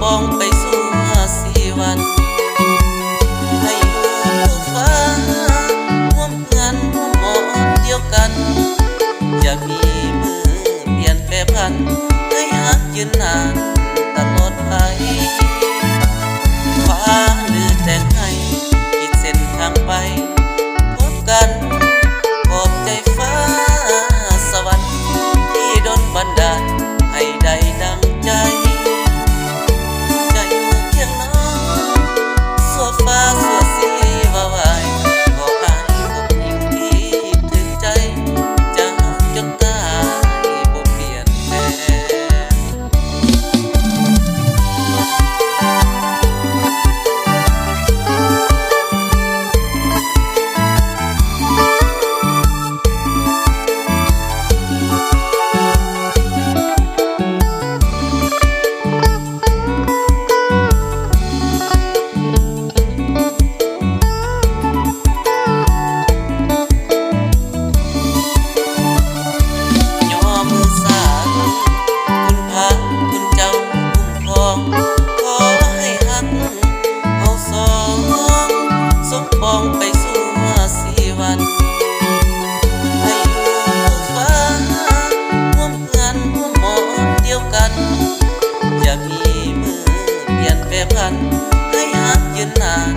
ปองไปสู่4วันให้อยู่คู่ฟ้าร่วมเงินร่วมหมอนเดียวกันอย่ามีมือเปลี่ยนแปรพันให้ฮักยืนนานตลอดไปฟ้าหรือแต่งให้ขีดเส้นทางไปพบกันขอบใจฟ้าสวรรค์ที่ดลบันดาลให้ได้ดังใจจะอยู่เคียงน้องสัวฟ้าสัวสีว่าไว้ขออายกับหญิงที่ถึงใจจะหักจนตายบ่เปลี่ยนแปลงไปสู่4วันให้อยู่คู่ฟ้าร่วมเงินร่วมหมอนเดียวกันอย่ามีมือเปลี่ยนแปรพันให้ฮักยืนนาน